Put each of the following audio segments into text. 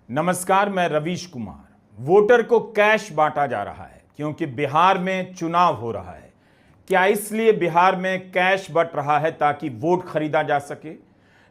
नमस्कार, मैं रवीश कुमार। वोटर को कैश बांटा जा रहा है क्योंकि बिहार में चुनाव हो रहा है। क्या इसलिए बिहार में कैश बंट रहा है ताकि वोट खरीदा जा सके?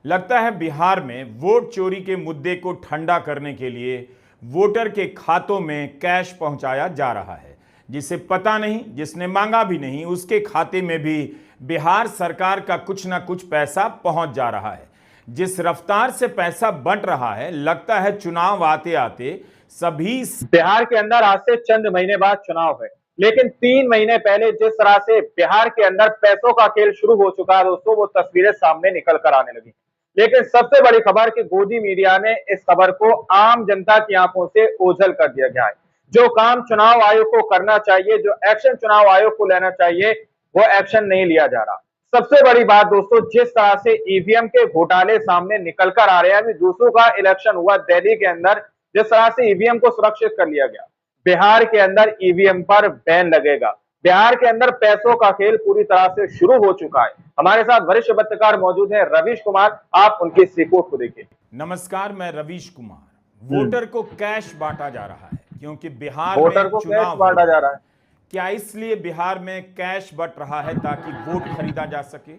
लगता है बिहार में वोट चोरी के मुद्दे को ठंडा करने के लिए वोटर के खातों में कैश पहुंचाया जा रहा है, जिसे पता नहीं, जिसने मांगा भी नहीं, उसके खाते में भी बिहार सरकार का कुछ ना कुछ पैसा पहुंच जा रहा है। जिस रफ्तार से पैसा बंट रहा है, लगता है चुनाव आते आते सभी बिहार के अंदर आज से चंद महीने बाद चुनाव है, लेकिन 3 महीने पहले जिस तरह से बिहार के अंदर पैसों का खेल शुरू हो चुका है दोस्तों, वो तस्वीरें सामने निकल कर आने लगी। लेकिन सबसे बड़ी खबर कि गोदी मीडिया ने इस खबर को आम जनता की आंखों से ओझल कर दिया गया है। जो काम चुनाव आयोग को करना चाहिए, जो एक्शन चुनाव आयोग को लेना चाहिए, वो एक्शन नहीं लिया जा रहा। सबसे बड़ी बात दोस्तों, जिस तरह से ईवीएम के घोटाले सामने निकल कर आ रहे हैं। अभी दूसरों का इलेक्शन हुआ दिल्ली के अंदर, जिस तरह से ईवीएम को सुरक्षित कर लिया गया, बिहार के अंदर ईवीएम पर बैन लगेगा। बिहार के अंदर पैसों का खेल पूरी तरह से शुरू हो चुका है। हमारे साथ वरिष्ठ पत्रकार मौजूद हैं, रवीश कुमार, आप उनकी इस रिपोर्ट को देखिए। नमस्कार, मैं रवीश कुमार। वोटर को कैश बांटा जा रहा है क्योंकि बिहार वोटर में को कैश चुनाव बांटा जा रहा है। क्या इसलिए बिहार में कैश बंट रहा है ताकि वोट खरीदा जा सके?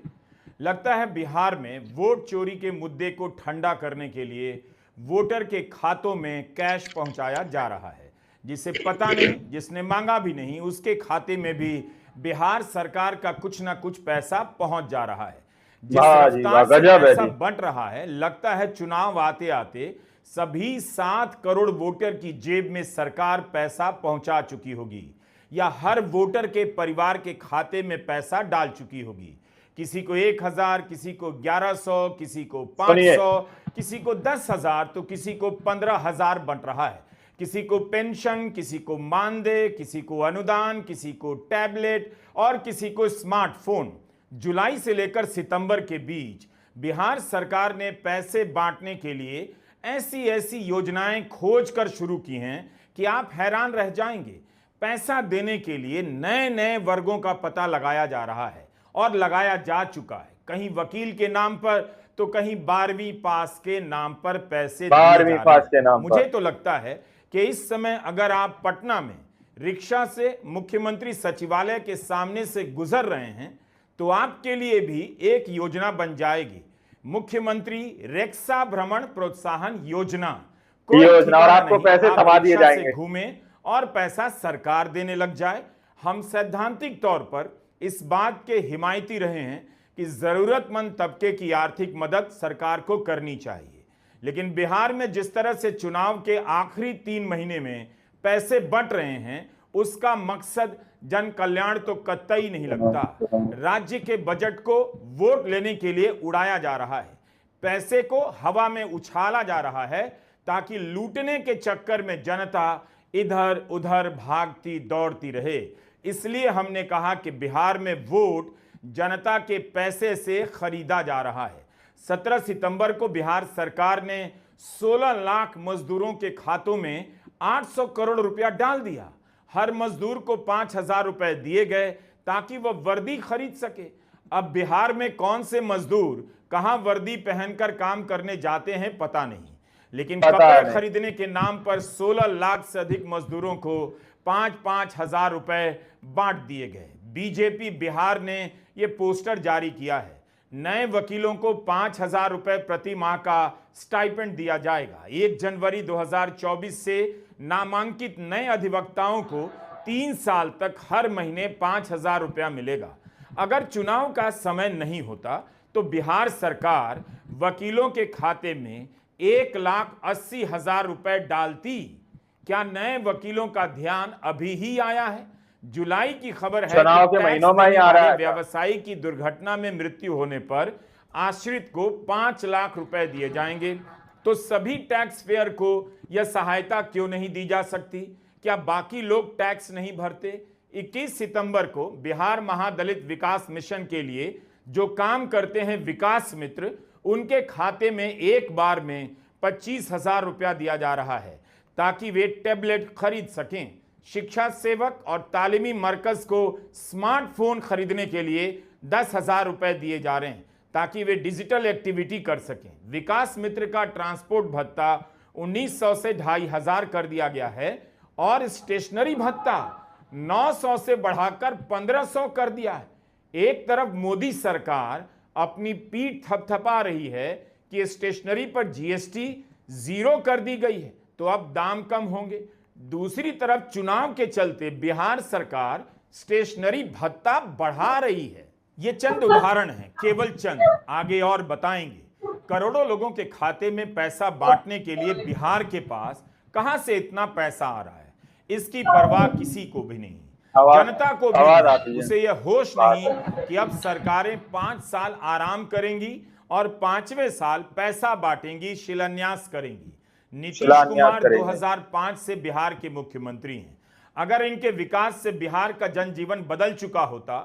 लगता है बिहार में वोट चोरी के मुद्दे को ठंडा करने के लिए वोटर के खातों में कैश पहुंचाया जा रहा है, जिसे पता नहीं, जिसने मांगा भी नहीं, उसके खाते में भी बिहार सरकार का कुछ ना कुछ पैसा पहुंच जा रहा है। जिस रफ्तार से पैसा बंट रहा है, लगता है चुनाव आते आते सभी 7 करोड़ वोटर की जेब में सरकार पैसा पहुंचा चुकी होगी, या हर वोटर के परिवार के खाते में पैसा डाल चुकी होगी। किसी को 1000, किसी को 1100, किसी को 500, किसी को 10,000, तो किसी को 15,000 बंट रहा है। किसी को पेंशन, किसी को मानदेय, किसी को अनुदान, किसी को टैबलेट और किसी को स्मार्टफोन। जुलाई से लेकर सितंबर के बीच बिहार सरकार ने पैसे बांटने के लिए ऐसी ऐसी योजनाएं खोज कर शुरू की हैं कि आप हैरान रह जाएंगे। पैसा देने के लिए नए नए वर्गों का पता लगाया जा रहा है और लगाया जा चुका है। कहीं वकील के नाम पर, तो कहीं 12वीं पास के नाम पर पैसे दिए जा रहे हैं। मुझे तो लगता है कि इस समय अगर आप पटना में रिक्शा से मुख्यमंत्री सचिवालय के सामने से गुजर रहे हैं, तो आपके लिए भी एक योजना बन जाएगी, मुख्यमंत्री रिक्शा भ्रमण प्रोत्साहन योजना। और आपको पैसे थमा दिए जाएंगे। घूमे और पैसा सरकार देने लग जाए। हम सैद्धांतिक तौर पर इस बात के हिमायती रहे हैं कि जरूरतमंद तबके की आर्थिक मदद सरकार को करनी चाहिए, लेकिन बिहार में जिस तरह से चुनाव के आखिरी 3 महीने में पैसे बंट रहे हैं, उसका मकसद जन कल्याण तो कतई नहीं लगता। राज्य के बजट को वोट लेने के लिए उड़ाया जा रहा है, पैसे को हवा में उछाला जा रहा है ताकि लूटने के चक्कर में जनता इधर उधर भागती दौड़ती रहे। इसलिए हमने कहा कि बिहार में वोट जनता के पैसे से खरीदा जा रहा है। 17 सितंबर को बिहार सरकार ने 16 लाख मजदूरों के खातों में 800 करोड़ रुपया डाल दिया। हर मजदूर को 5,000 रुपए दिए गए ताकि वह वर्दी खरीद सके। अब बिहार में कौन से मजदूर कहां वर्दी पहनकर काम करने जाते हैं पता नहीं, लेकिन कपड़े खरीदने के नाम पर 16 लाख से अधिक मजदूरों को 5-5 हजार रुपए बांट दिए गए। बीजेपी बिहार ने यह पोस्टर जारी किया है। नए वकीलों को 5,000 रुपए प्रति माह का स्टाइपेंड दिया जाएगा। 1 जनवरी 2024 से नामांकित नए अधिवक्ताओं को 3 साल तक हर महीने 5,000 रुपया मिलेगा। अगर चुनाव का समय नहीं होता तो बिहार सरकार वकीलों के खाते में 1,80,000 रुपए डालती। क्या नए वकीलों का ध्यान अभी ही आया है? जुलाई की खबर है चुनाव के महीनों में ही आ रहा है। व्यवसायी की दुर्घटना में मृत्यु होने पर आश्रित को 5 लाख रुपए दिए जाएंगे। तो सभी टैक्स पेयर को यह सहायता क्यों नहीं दी जा सकती? क्या बाकी लोग टैक्स नहीं भरते? 21 सितंबर को बिहार महादलित विकास मिशन के लिए जो काम करते हैं विकास मित्र, उनके खाते में एक बार में 25,000 रुपया दिया जा रहा है ताकि वे टैबलेट खरीद सकें। शिक्षा सेवक और तालीमी मरकज को स्मार्टफोन खरीदने के लिए 10,000 रुपए दिए जा रहे हैं ताकि वे डिजिटल एक्टिविटी कर सकें। विकास मित्र का ट्रांसपोर्ट भत्ता 1900 से 2500 कर दिया गया है और स्टेशनरी भत्ता 900 से बढ़ाकर 1500 कर दिया है। एक तरफ मोदी सरकार अपनी पीठ थपथपा रही है कि स्टेशनरी पर जीएसटी 0 कर दी गई है तो अब दाम कम होंगे, दूसरी तरफ चुनाव के चलते बिहार सरकार स्टेशनरी भत्ता बढ़ा रही है। ये चंद उदाहरण हैं, केवल चंद, आगे और बताएंगे। करोड़ों लोगों के खाते में पैसा बांटने के लिए बिहार के पास कहां से इतना पैसा आ रहा है, इसकी परवाह किसी को भी नहीं, जनता को भी नहीं। उसे यह होश नहीं कि अब सरकारें 5 साल आराम करेंगी और 5वें साल पैसा बांटेंगी, शिलान्यास करेंगी। नीतीश कुमार 2005 से बिहार के मुख्यमंत्री हैं। अगर इनके विकास से बिहार का जनजीवन बदल चुका होता,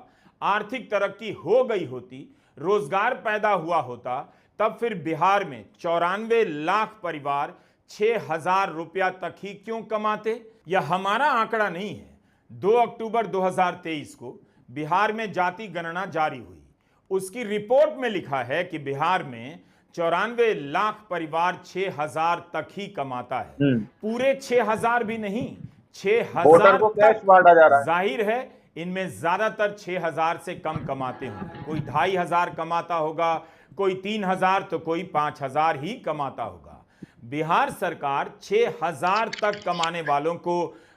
आर्थिक तरक्की हो गई होती, रोजगार पैदा हुआ होता, तब फिर बिहार में 94 लाख परिवार 6000 रुपया तक ही क्यों कमाते? यह हमारा आंकड़ा नहीं है। 2 अक्टूबर 2023 को बिहार में जाति गणना जारी हुई। उसकी रिपोर्ट में लिखा है कि बिहार में 94 लाख परिवार 6000 तक ही कमाता है। पूरे 6000 भी नहीं, 6000 को कैश बांटा जा रहा है। जाहिर है इनमें ज्यादातर 6000 से कम कमाते होंगे। कोई 2500 कमाता होगा, कोई 3000 तो कोई 5000 ही कमाता होगा। बिहार सरकार 6000 तक कमाने वालों को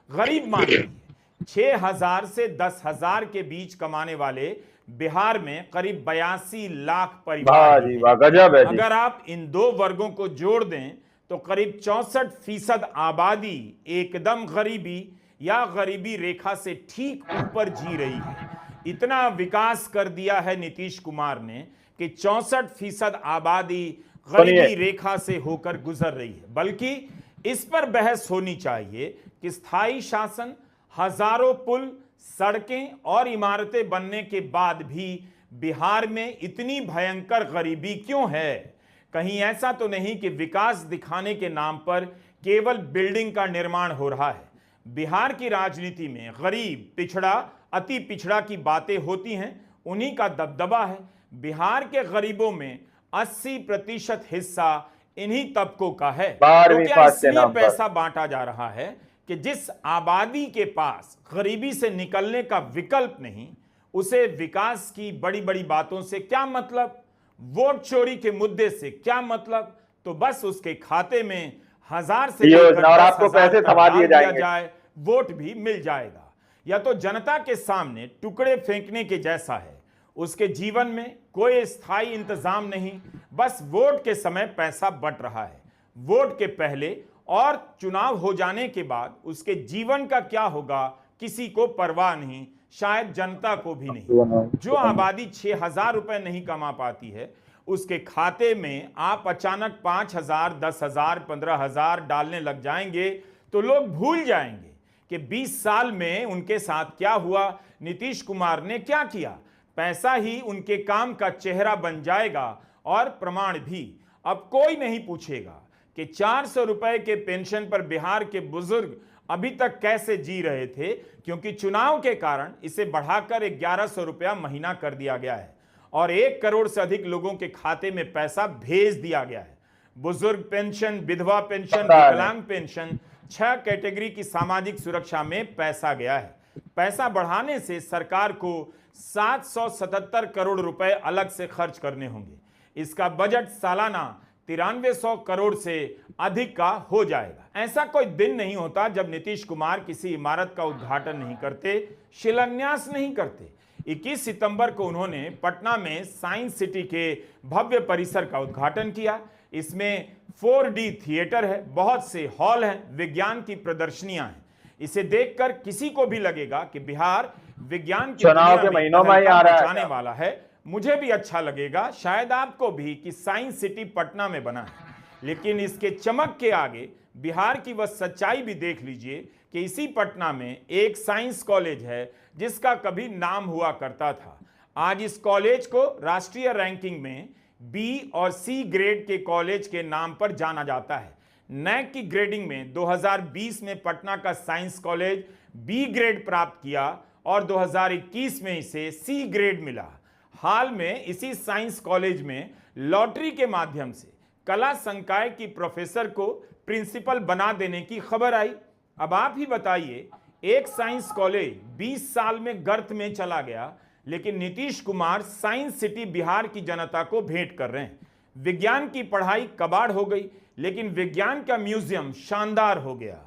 गरीब मान रही है। 6000 से 10,000 के बीच कमाने वाले बिहार में करीब 82 लाख परिवार हैं। गजब है जी। अगर आप इन दो वर्गों को जोड़ दें तो करीब 64% आबादी एकदम गरीबी या गरीबी रेखा से ठीक ऊपर जी रही है। इतना विकास कर दिया है नीतीश कुमार ने कि 64% आबादी गरीबी रेखा से होकर गुजर रही है। बल्कि इस पर बहस होनी चाहिए कि स्थायी शासन, हजारों पुल, सड़कें और इमारतें बनने के बाद भी बिहार में इतनी भयंकर गरीबी क्यों है? कहीं ऐसा तो नहीं कि विकास दिखाने के नाम पर केवल बिल्डिंग का निर्माण हो रहा है। बिहार की राजनीति में गरीब, पिछड़ा, अति पिछड़ा की बातें होती हैं, उन्हीं का दबदबा है। बिहार के गरीबों में 80% हिस्सा इन्हीं तबकों का है। तो क्या इसलिए पैसा बांटा जा रहा है कि जिस आबादी के पास गरीबी से निकलने का विकल्प नहीं, उसे विकास की बड़ी बड़ी बातों से क्या मतलब, वोट चोरी के मुद्दे से क्या मतलब, तो बस उसके खाते में 1000 से लेकर 10,000 पैसे थमा दिए जाए, वोट भी मिल जाएगा। या तो जनता के सामने टुकड़े फेंकने के जैसा है। उसके जीवन में कोई स्थायी इंतजाम नहीं, बस वोट के समय पैसा बंट रहा है। वोट के पहले और चुनाव हो जाने के बाद उसके जीवन का क्या होगा किसी को परवाह नहीं, शायद जनता को भी नहीं। जो आबादी 6000 रुपए नहीं कमा पाती है, उसके खाते में आप अचानक 5000, 10,000, 15,000 डालने लग जाएंगे तो लोग भूल जाएंगे कि 20 साल में उनके साथ क्या हुआ, नीतीश कुमार ने क्या किया। पैसा ही उनके काम का चेहरा बन जाएगा और प्रमाण भी। अब कोई नहीं पूछेगा कि 400 रुपए के पेंशन पर बिहार के बुजुर्ग अभी तक कैसे जी रहे थे, क्योंकि चुनाव के कारण इसे बढ़ाकर 1100 रुपया महीना कर दिया गया है और 1 करोड़ से अधिक लोगों के खाते में पैसा भेज दिया गया है। बुजुर्ग पेंशन, विधवा पेंशन, विकलांग पेंशन, 6 कैटेगरी की सामाजिक सुरक्षा में पैसा गया है। पैसा बढ़ाने से सरकार को 777 करोड़ रुपए अलग से खर्च करने होंगे। इसका बजट सालाना 9300 करोड़ से अधिक का हो जाएगा। ऐसा कोई दिन नहीं होता जब नीतीश कुमार किसी इमारत का उद्घाटन नहीं करते, शिलान्यास नहीं करते। 21 सितंबर को उन्होंने पटना में साइंस सिटी के भव्य परिसर का उद्घाटन किया। इसमें 4D थिएटर है, बहुत से हॉल हैं, विज्ञान की प्रदर्शनियां हैं। इसे देखकर किसी को भी लगेगा कि बिहार विज्ञान की चुनाव के महीनों में आ रहा है, वाला है। मुझे भी अच्छा लगेगा, शायद आपको भी, कि साइंस सिटी पटना में बना है। लेकिन इसके चमक के आगे बिहार की वह सच्चाई भी देख लीजिए कि इसी पटना में एक साइंस कॉलेज है जिसका कभी नाम हुआ करता था। आज इस कॉलेज को राष्ट्रीय रैंकिंग में B और C ग्रेड के कॉलेज के नाम पर जाना जाता है। नैक की ग्रेडिंग में 2020 में पटना का साइंस कॉलेज B ग्रेड प्राप्त किया और 2021 में इसे C ग्रेड मिला। हाल में इसी साइंस कॉलेज में लॉटरी के माध्यम से कला संकाय की प्रोफेसर को प्रिंसिपल बना देने की खबर आई। अब आप ही बताइए, एक साइंस कॉलेज 20 साल में गर्त में चला गया, लेकिन नीतीश कुमार साइंस सिटी बिहार की जनता को भेंट कर रहे हैं। विज्ञान की पढ़ाई कबाड़ हो गई, लेकिन विज्ञान का म्यूजियम शानदार हो गया।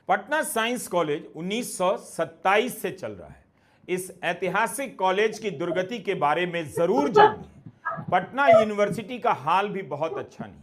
पटना साइंस कॉलेज 1927 से चल रहा है। इस ऐतिहासिक कॉलेज की दुर्गति के बारे में जरूर जानिए। पटना यूनिवर्सिटी का हाल भी बहुत अच्छा नहीं।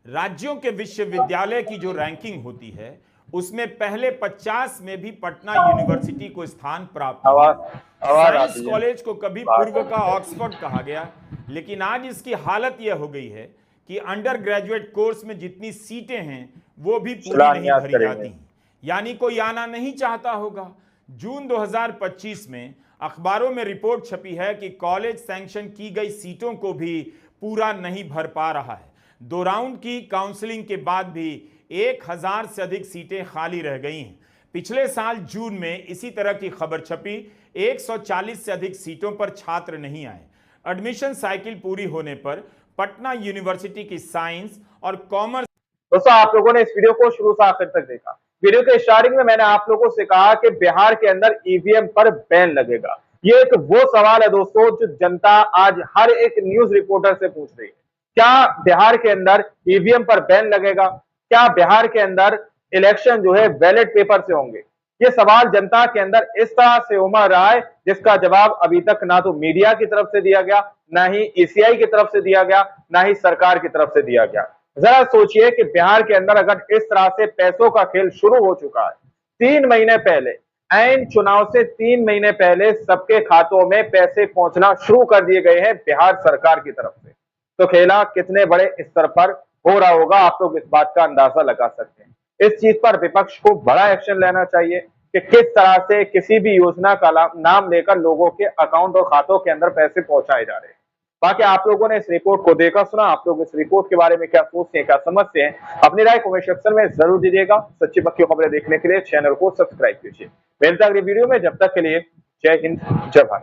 राज्यों के विश्वविद्यालय की जो रैंकिंग होती है, उसमें पहले 50 में भी पटना यूनिवर्सिटी को स्थान प्राप्त है। साइंस कॉलेज को कभी पूर्व का ऑक्सफोर्ड कहा गया, लेकिन आज इसकी हालत यह हो गई है कि अंडर ग्रेजुएट कोर्स में जितनी सीटें हैं वो भी पूरी नहीं भरी जाती, यानी कोई आना नहीं चाहता होगा। जून 2025 में अखबारों में रिपोर्ट छपी है कि कॉलेज सैंक्शन की गई सीटों को भी पूरा नहीं भर पा रहा है। 2 राउंड की काउंसलिंग के बाद भी 1000 से अधिक सीटें खाली रह गई हैं। पिछले साल जून में इसी तरह की खबर छपी, 140 से अधिक सीटों पर छात्र नहीं आए। एडमिशन साइकिल पूरी होने पर पटना यूनिवर्सिटी की साइंस और कॉमर्स। दोस्तों, आप लोगों ने इस वीडियो को शुरू से आखिर तक देखा। वीडियो के स्टार्टिंग में मैंने आप लोगों से कहा कि बिहार के अंदर ईवीएम पर बैन लगेगा। ये एक वो सवाल है दोस्तों जो जनता आज हर एक न्यूज रिपोर्टर से पूछ रही है। क्या बिहार के अंदर ईवीएम पर बैन लगेगा? क्या बिहार के अंदर इलेक्शन जो है बैलेट पेपर से होंगे? ये सवाल जनता के अंदर इस तरह से उमड़ रहा है, जिसका जवाब अभी तक ना तो मीडिया की तरफ से दिया गया, ना ही ईसीआई की तरफ से दिया गया, ना ही सरकार की तरफ से दिया गया। जरा सोचिए कि बिहार के अंदर अगर इस तरह से पैसों का खेल शुरू हो चुका है, 3 महीने पहले, ऐन चुनाव से 3 महीने पहले सबके खातों में पैसे पहुंचना शुरू कर दिए गए हैं बिहार सरकार की तरफ से, तो खेला कितने बड़े स्तर पर हो रहा होगा, आप लोग इस बात का अंदाजा लगा सकते हैं। इस चीज पर विपक्ष को बड़ा एक्शन लेना चाहिए कि किस तरह से किसी भी योजना का नाम लेकर लोगों के अकाउंट और खातों के अंदर पैसे पहुंचाए जा रहे हैं। बाकी आप लोगों ने इस रिपोर्ट को देखा सुना, आप लोग इस रिपोर्ट के बारे में क्या सोचते हैं, क्या समझते हैं, अपनी राय कमेंट सेक्शन में जरूर दीजिएगा। सच्ची पक्की खबरें देखने के लिए चैनल को सब्सक्राइब कीजिए। मिलते हैं अगली वीडियो में, जब तक के लिए जय हिंद, जय भारत।